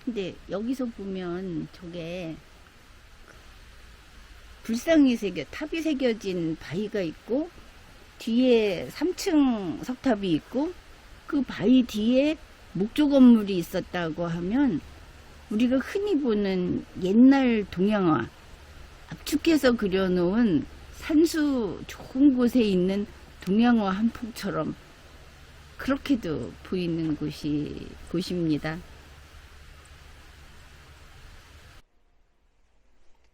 근데 여기서 보면 저게 불상이 탑이 새겨진 바위가 있고, 뒤에 3층 석탑이 있고, 그 바위 뒤에 목조 건물이 있었다고 하면, 우리가 흔히 보는 옛날 동양화, 압축해서 그려놓은 산수 좋은 곳에 있는 동양화 한 폭처럼 그렇게도 보이는 곳입니다.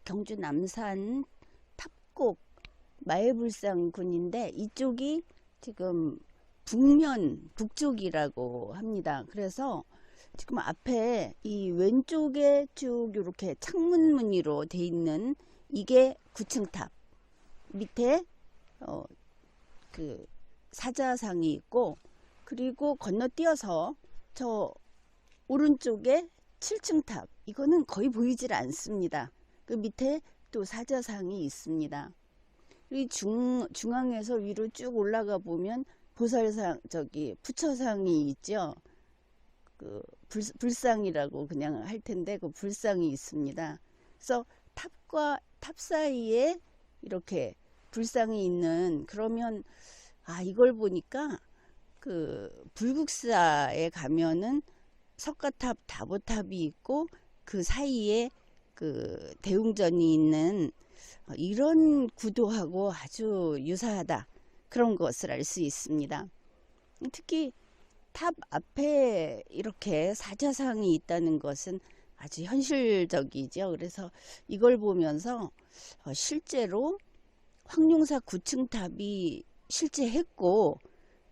경주 남산 탑곡 마애불상군인데, 이쪽이 지금 북쪽이라고 합니다. 그래서 지금 앞에 이 왼쪽에 쭉 이렇게 창문 무늬로 돼 있는 이게 9층 탑, 밑에 그 사자상이 있고, 그리고 건너뛰어서 저 오른쪽에 7층 탑, 이거는 거의 보이질 않습니다. 그 밑에 또 사자상이 있습니다. 이 중앙에서 위로 쭉 올라가 보면 보살상, 부처상이 있죠. 그 불상이라고 그냥 할 텐데, 그 불상이 있습니다. 그래서 탑과 탑 사이에 이렇게 불상이 있는, 그러면 이걸 보니까 그 불국사에 가면은 석가탑, 다보탑이 있고, 그 사이에 그 대웅전이 있는 이런 구도하고 아주 유사하다, 그런 것을 알 수 있습니다. 특히 탑 앞에 이렇게 사자상이 있다는 것은 아주 현실적이죠. 그래서 이걸 보면서 실제로 황룡사 9층 탑이 실제 했고,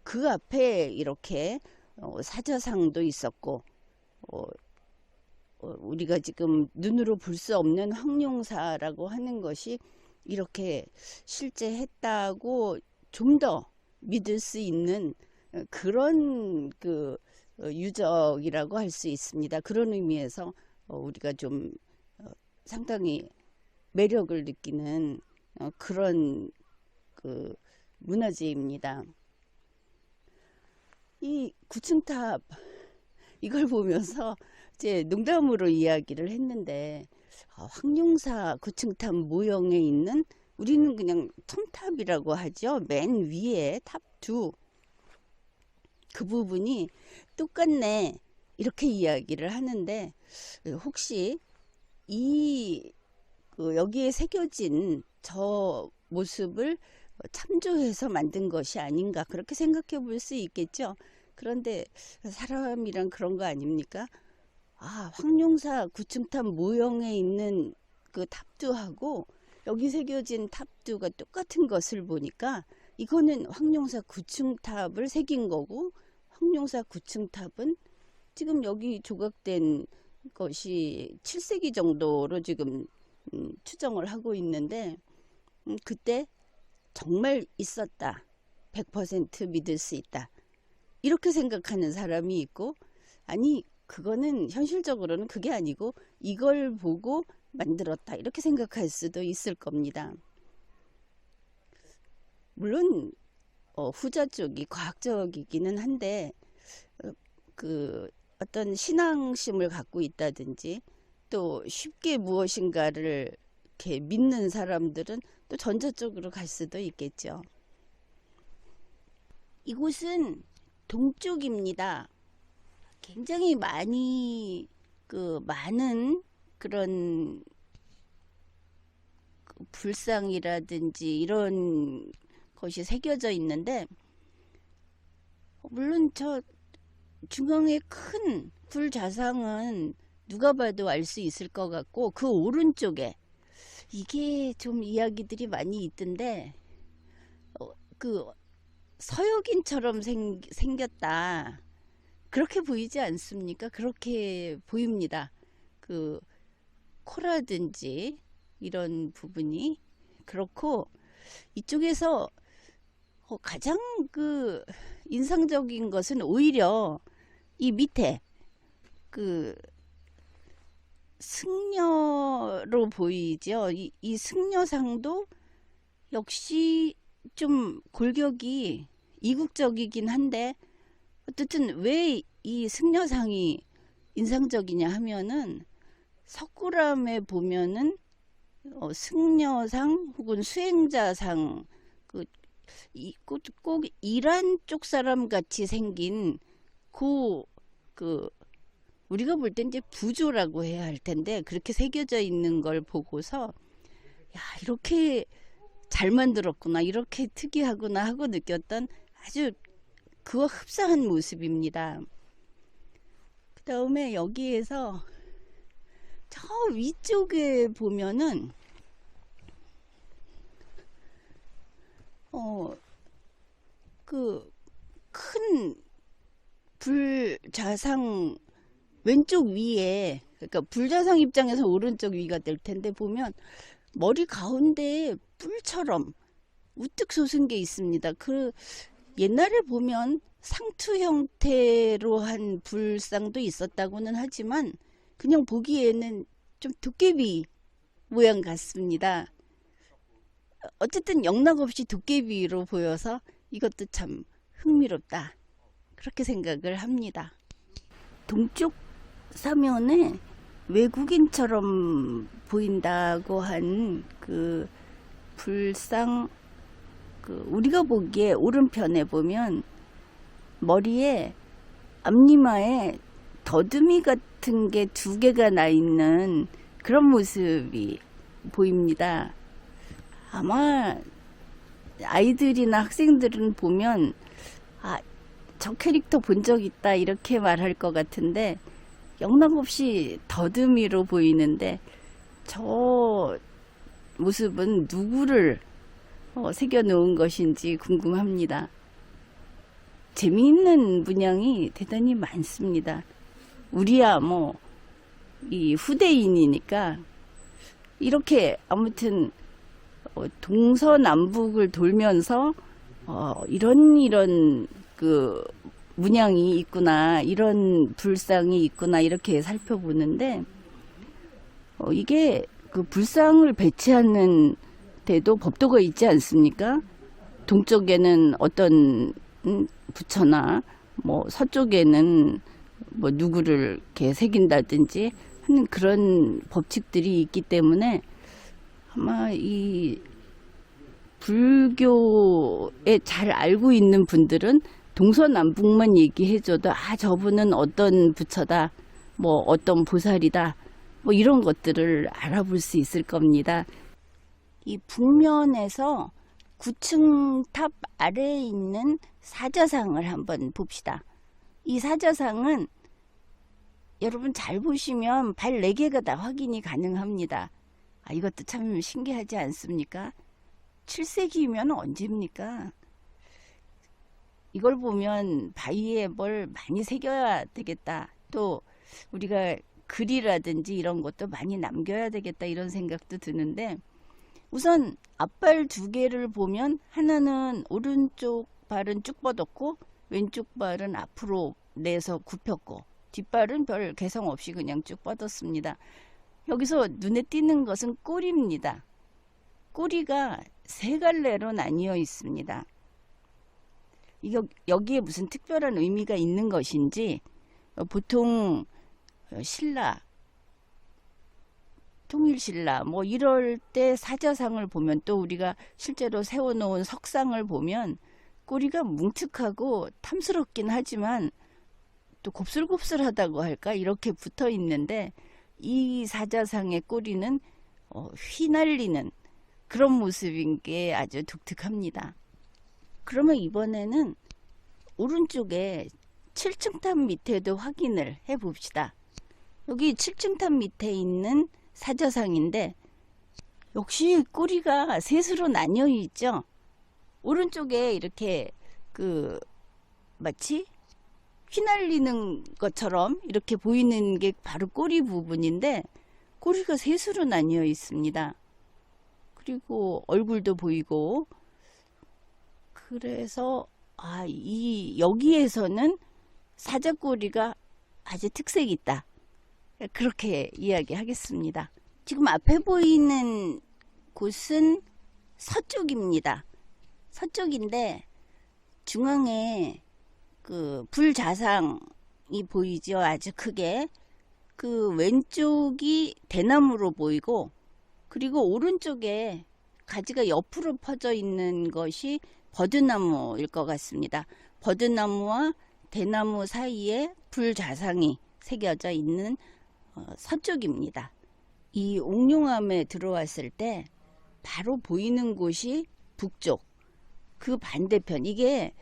그 앞에 이렇게 사자상도 있었고, 우리가 지금 눈으로 볼 수 없는 황룡사라고 하는 것이 이렇게 실제 했다고 좀 더 믿을 수 있는 그런 그 유적이라고 할 수 있습니다. 그런 의미에서 우리가 좀 상당히 매력을 느끼는 그런 그 문화재입니다. 이 9층 탑, 이걸 보면서 이제 농담으로 이야기를 했는데, 황룡사 9층 탑 모형에 있는, 우리는 그냥 첨탑이라고 하죠. 맨 위에 탑 2, 그 부분이 똑같네, 이렇게 이야기를 하는데, 혹시 여기에 새겨진 저 모습을 참조해서 만든 것이 아닌가, 그렇게 생각해 볼 수 있겠죠. 그런데 사람이란 그런 거 아닙니까? 황룡사 9층 탑 모형에 있는 그 탑두하고 여기 새겨진 탑두가 똑같은 것을 보니까, 이거는 황룡사 9층 탑을 새긴 거고, 황룡사 9층 탑은 지금 여기 조각된 것이 7세기 정도로 지금 추정을 하고 있는데, 그때 정말 있었다, 100% 믿을 수 있다, 이렇게 생각하는 사람이 있고, 아니 그거는 현실적으로는 그게 아니고 이걸 보고 만들었다, 이렇게 생각할 수도 있을 겁니다. 물론 후자 쪽이 과학적이기는 한데, 그 어떤 신앙심을 갖고 있다든지, 또 쉽게 무엇인가를 이렇게 믿는 사람들은 또 전자 쪽으로 갈 수도 있겠죠. 이곳은 동쪽입니다. 굉장히 많은 그런 불상이라든지 이런 것이 새겨져 있는데, 물론 저 중앙에 큰 불좌상은 누가 봐도 알 수 있을 것 같고, 그 오른쪽에 이게 좀 이야기들이 많이 있던데, 그 서역인처럼 생겼다, 그렇게 보이지 않습니까? 그렇게 보입니다. 그 코라든지 이런 부분이 그렇고, 이쪽에서 가장 그 인상적인 것은 오히려 이 밑에 그 승려로 보이죠. 이 승려상도 역시 좀 골격이 이국적이긴 한데, 어쨌든 왜 이 승려상이 인상적이냐 하면은 석굴암에 보면은 승려상 혹은 수행자상 꼭 이란 쪽 사람 같이 생긴 그 우리가 볼 땐 이제 부조라고 해야 할 텐데 그렇게 새겨져 있는 걸 보고서 야, 이렇게 잘 만들었구나, 이렇게 특이하구나 하고 느꼈던 아주 그와 흡사한 모습입니다. 그 다음에 여기에서 저 위쪽에 보면은 그 큰 불자상 왼쪽 위에, 그러니까 불자상 입장에서 오른쪽 위가 될 텐데 보면 머리 가운데에 뿔처럼 우뚝 솟은 게 있습니다. 그 옛날에 보면 상투 형태로 한 불상도 있었다고는 하지만 그냥 보기에는 좀 도깨비 모양 같습니다. 어쨌든 영락없이 도깨비로 보여서 이것도 참 흥미롭다, 그렇게 생각을 합니다. 동쪽 사면에 외국인처럼 보인다고 한 그 불상, 우리가 보기에 오른편에 보면 머리에 앞니마에 더듬이 같은 게 2개가 나 있는 그런 모습이 보입니다. 아마 아이들이나 학생들은 보면 저 캐릭터 본 적 있다 이렇게 말할 것 같은데 영락없이 더듬이로 보이는데 저 모습은 누구를 새겨 놓은 것인지 궁금합니다. 재미있는 문양이 대단히 많습니다. 우리야 이 후대인이니까 이렇게 아무튼 동서남북을 돌면서 이런 그 문양이 있구나, 이런 불상이 있구나 이렇게 살펴보는데 이게 그 불상을 배치하는 데도 법도가 있지 않습니까? 동쪽에는 어떤 부처나 서쪽에는 누구를 이렇게 새긴다든지 하는 그런 법칙들이 있기 때문에 아마 이 불교에 잘 알고 있는 분들은 동서남북만 얘기해줘도 저분은 어떤 부처다, 어떤 보살이다, 이런 것들을 알아볼 수 있을 겁니다. 이 북면에서 9층 탑 아래에 있는 사자상을 한번 봅시다. 이 사자상은 여러분 잘 보시면 발 4개가 다 확인이 가능합니다. 이것도 참 신기하지 않습니까? 7세기면 언제입니까? 이걸 보면 바위에 뭘 많이 새겨야 되겠다, 또 우리가 글이라든지 이런 것도 많이 남겨야 되겠다, 이런 생각도 드는데, 우선 앞발 2개를 보면 하나는 오른쪽 발은 쭉 뻗었고 왼쪽 발은 앞으로 내서 굽혔고 뒷발은 별 개성 없이 그냥 쭉 뻗었습니다. 여기서 눈에 띄는 것은 꼬리입니다. 꼬리가 3갈래로 나뉘어 있습니다. 여기에 무슨 특별한 의미가 있는 것인지, 보통 신라, 통일신라 이럴 때 사자상을 보면, 또 우리가 실제로 세워놓은 석상을 보면 꼬리가 뭉툭하고 탐스럽긴 하지만 또 곱슬곱슬하다고 할까, 이렇게 붙어 있는데 이 사자상의 꼬리는 휘날리는 그런 모습인 게 아주 독특합니다. 그러면 이번에는 오른쪽에 7층 탑 밑에도 확인을 해 봅시다. 여기 7층 탑 밑에 있는 사자상인데 역시 꼬리가 셋으로 나뉘어 있죠. 오른쪽에 이렇게 마치 휘날리는 것처럼 이렇게 보이는 게 바로 꼬리 부분인데 꼬리가 셋으로 나뉘어 있습니다. 그리고 얼굴도 보이고, 그래서 여기에서는 사자꼬리가 아주 특색이 있다, 그렇게 이야기하겠습니다. 지금 앞에 보이는 곳은 서쪽입니다. 서쪽인데 중앙에 불자상이 보이죠, 아주 크게. 그 왼쪽이 대나무로 보이고, 그리고 오른쪽에 가지가 옆으로 퍼져 있는 것이 버드나무일 것 같습니다. 버드나무와 대나무 사이에 불자상이 새겨져 있는 서쪽입니다. 이 옥룡암에 들어왔을 때 바로 보이는 곳이 북쪽, 그 반대편, 이게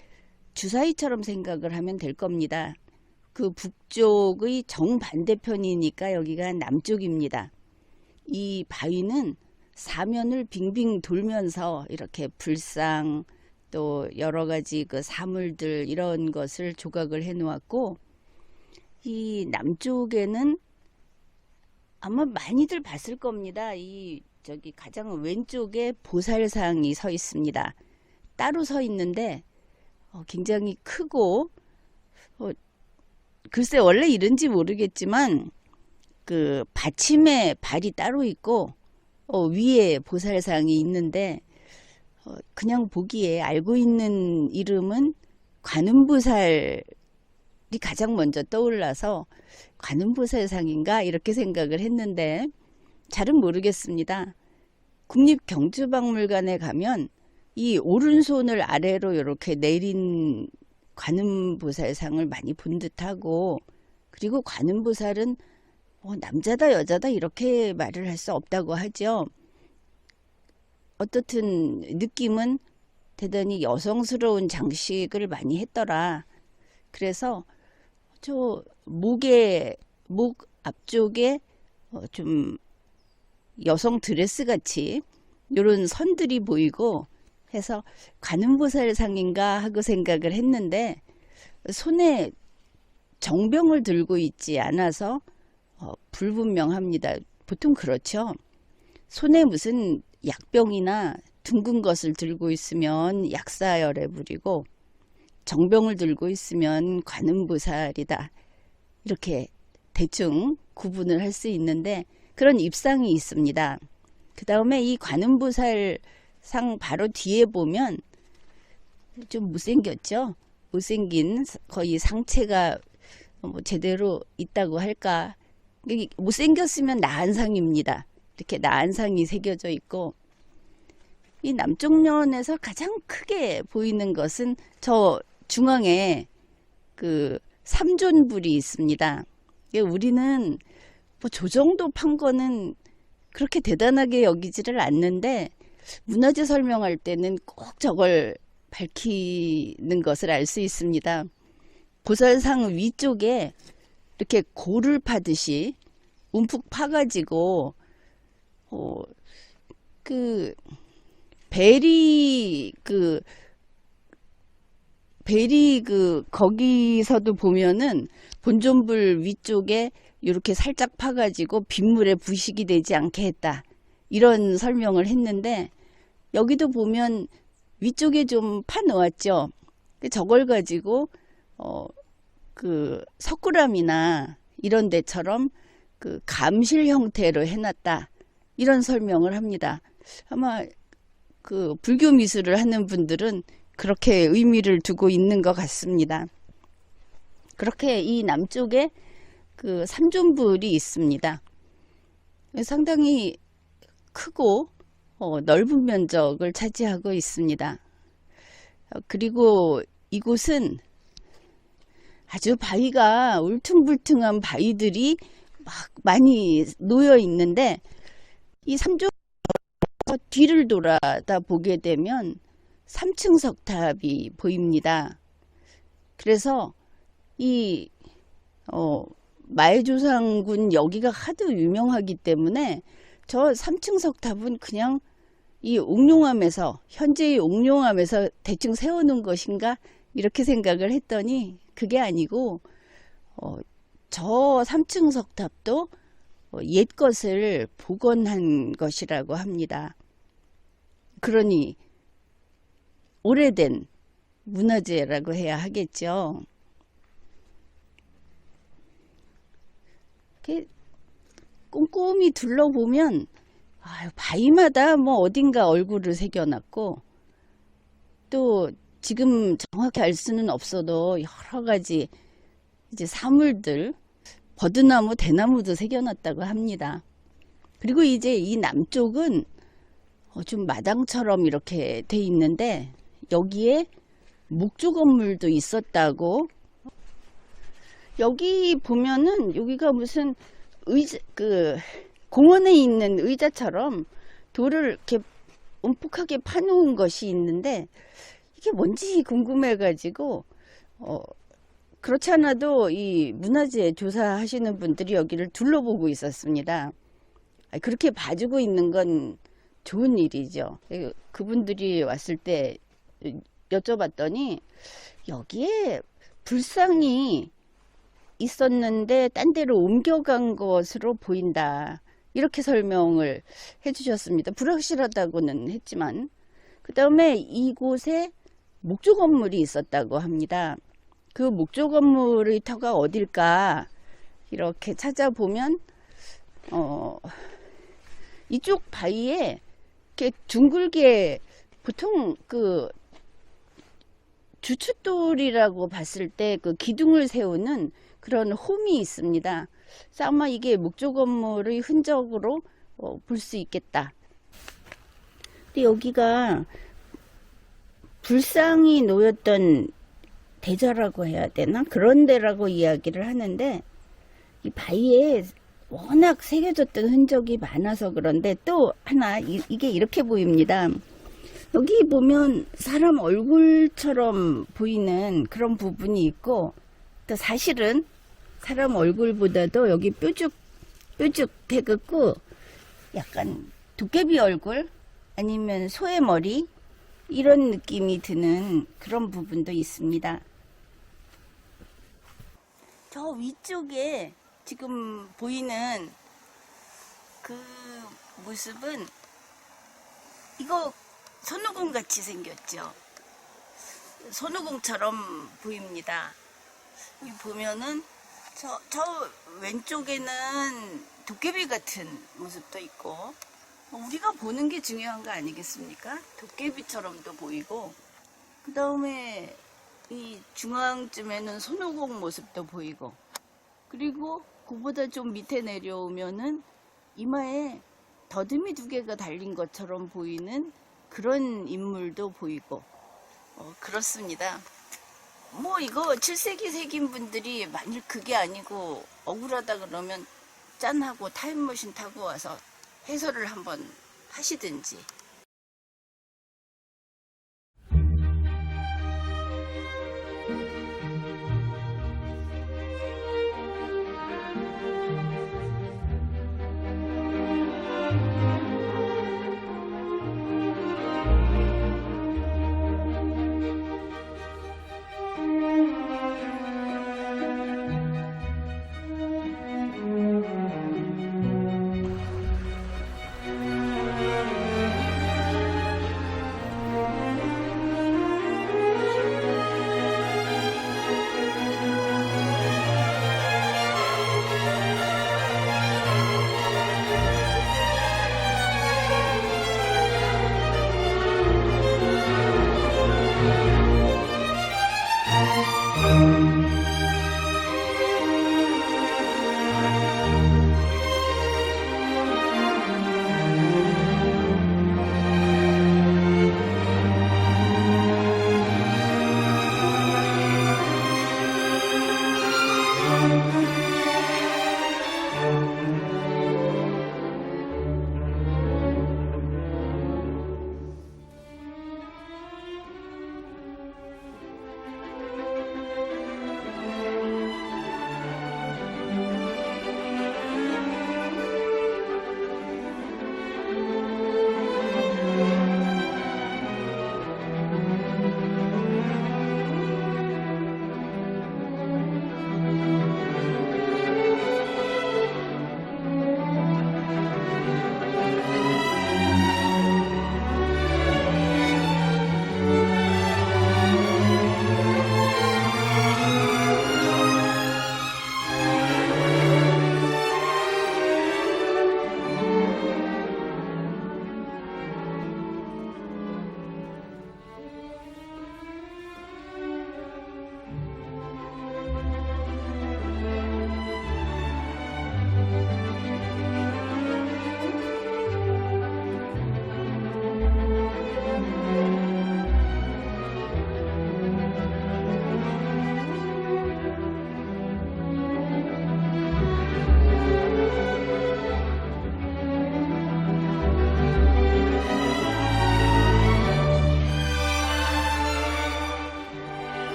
주사위처럼 생각을 하면 될 겁니다. 그 북쪽의 정반대편이니까 여기가 남쪽입니다. 이 바위는 사면을 빙빙 돌면서 이렇게 불상 또 여러 가지 그 사물들 이런 것을 조각을 해 놓았고, 이 남쪽에는 아마 많이들 봤을 겁니다. 이 저기 가장 왼쪽에 보살상이 서 있습니다. 따로 서 있는데 굉장히 크고, 글쎄 원래 이런지 모르겠지만 그 받침에 발이 따로 있고 위에 보살상이 있는데, 그냥 보기에 알고 있는 이름은 관음보살이 가장 먼저 떠올라서 관음보살상인가 이렇게 생각을 했는데 잘은 모르겠습니다. 국립경주박물관에 가면 이 오른손을 아래로 이렇게 내린 관음보살상을 많이 본 듯하고, 그리고 관음보살은 남자다 여자다 이렇게 말을 할 수 없다고 하죠. 어떻든 느낌은 대단히 여성스러운 장식을 많이 했더라. 그래서 저 목 앞쪽에 좀 여성 드레스 같이 이런 선들이 보이고 해서 관음보살상인가 하고 생각을 했는데, 손에 정병을 들고 있지 않아서 불분명합니다. 보통 그렇죠. 손에 무슨 약병이나 둥근 것을 들고 있으면 약사열에 부리고, 정병을 들고 있으면 관음보살이다, 이렇게 대충 구분을 할 수 있는데 그런 입상이 있습니다. 그 다음에 이 관음보살상 바로 뒤에 보면 좀 못생겼죠. 못생긴, 거의 상체가 뭐 제대로 있다고 할까, 못생겼으면 나한상입니다. 이렇게 나한상이 새겨져 있고, 이 남쪽 면에서 가장 크게 보이는 것은 저 중앙에 그 삼존불이 있습니다. 우리는 뭐 저 정도 판 거는 그렇게 대단하게 여기지를 않는데, 문화재 설명할 때는 꼭 저걸 밝히는 것을 알 수 있습니다. 보살상 위쪽에 이렇게 골을 파듯이 움푹 파가지고 그 베리 거기서도 보면은 본존불 위쪽에 이렇게 살짝 파가지고 빗물에 부식이 되지 않게 했다, 이런 설명을 했는데, 여기도 보면 위쪽에 좀 파 놓았죠. 저걸 가지고 그 석굴암이나 이런 데처럼 그 감실 형태로 해놨다, 이런 설명을 합니다. 아마 그 불교 미술을 하는 분들은 그렇게 의미를 두고 있는 것 같습니다. 그렇게 이 남쪽에 그 삼존불이 있습니다. 상당히 크고 넓은 면적을 차지하고 있습니다. 그리고 이곳은 아주 바위가 울퉁불퉁한 바위들이 막 많이 놓여 있는데, 이 삼존 뒤를 돌아다 보게 되면 3층 석탑이 보입니다. 그래서 이 마해조상군 여기가 하도 유명하기 때문에 저 3층 석탑은 그냥 이 옥룡암에서, 현재의 옥룡암에서 대충 세워놓은 것인가 이렇게 생각을 했더니 그게 아니고 저 3층 석탑도 옛 것을 복원한 것이라고 합니다. 그러니 오래된 문화재라고 해야 하겠죠. 이렇게 꼼꼼히 둘러보면 바위마다 뭐 어딘가 얼굴을 새겨놨고, 또 지금 정확히 알 수는 없어도 여러 가지 이제 사물들, 버드나무, 대나무도 새겨놨다고 합니다. 그리고 이제 이 남쪽은 좀 마당처럼 이렇게 돼 있는데 여기에 목조 건물도 있었다고. 여기 보면은 여기가 무슨 의자, 공원에 있는 의자처럼 돌을 이렇게 움푹하게 파놓은 것이 있는데 이게 뭔지 궁금해가지고 그렇지 않아도 이 문화재 조사하시는 분들이 여기를 둘러보고 있었습니다. 그렇게 봐주고 있는 건 좋은 일이죠. 그분들이 왔을 때 여쭤봤더니 여기에 불상이 있었는데 딴 데로 옮겨간 것으로 보인다. 이렇게 설명을 해주셨습니다. 불확실하다고는 했지만 그 다음에 이곳에 목조 건물이 있었다고 합니다. 그 목조 건물의 터가 어딜까 이렇게 찾아보면 이쪽 바위에 이렇게 둥글게 보통 그 주춧돌이라고 봤을 때 그 기둥을 세우는 그런 홈이 있습니다. 그래서 아마 이게 목조 건물의 흔적으로 볼 수 있겠다. 근데 여기가 불상이 놓였던 대저라고 해야 되나? 그런 데라고 이야기를 하는데 이 바위에 워낙 새겨졌던 흔적이 많아서 그런데 또 하나 이게 이렇게 보입니다. 여기 보면 사람 얼굴처럼 보이는 그런 부분이 있고 또 사실은 사람 얼굴보다도 여기 뾰족해갖고 약간 도깨비 얼굴 아니면 소의 머리 이런 느낌이 드는 그런 부분도 있습니다. 저 위쪽에 지금 보이는 그 모습은 이거 손오공 같이 생겼죠. 손오공처럼 보입니다. 여기 보면은 저 왼쪽에는 도깨비 같은 모습도 있고 우리가 보는 게 중요한 거 아니겠습니까? 도깨비처럼도 보이고 그 다음에 이 중앙쯤에는 손오공 모습도 보이고 그리고 그보다 좀 밑에 내려오면은 이마에 더듬이 두 개가 달린 것처럼 보이는 그런 인물도 보이고 그렇습니다. 뭐 이거 7세기 새긴 분들이 만일 그게 아니고 억울하다 그러면 짠하고 타임머신 타고 와서 해설을 한번 하시든지.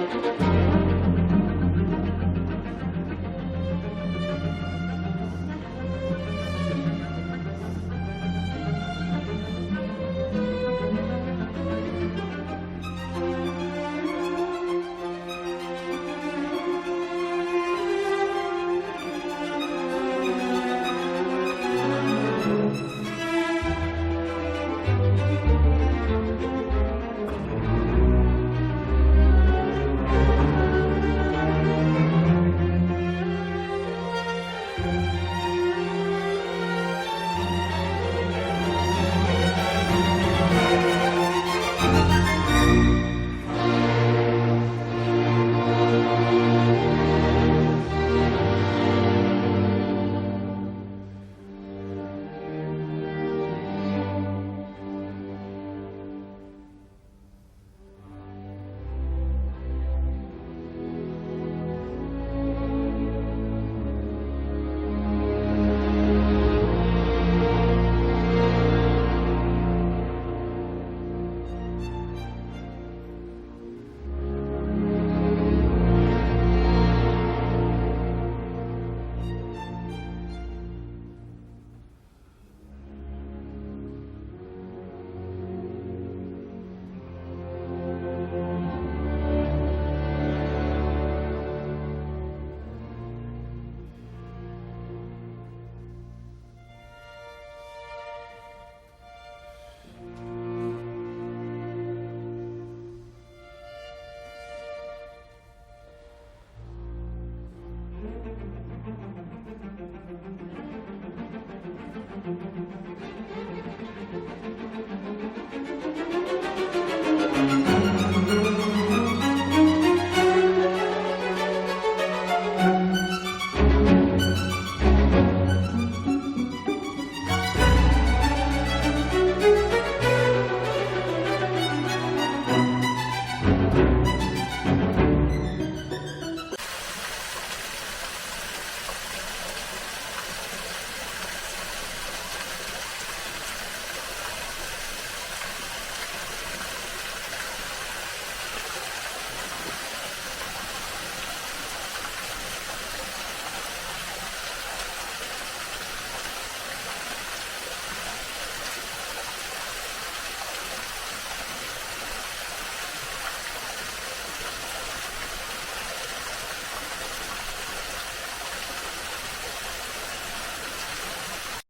Thank you.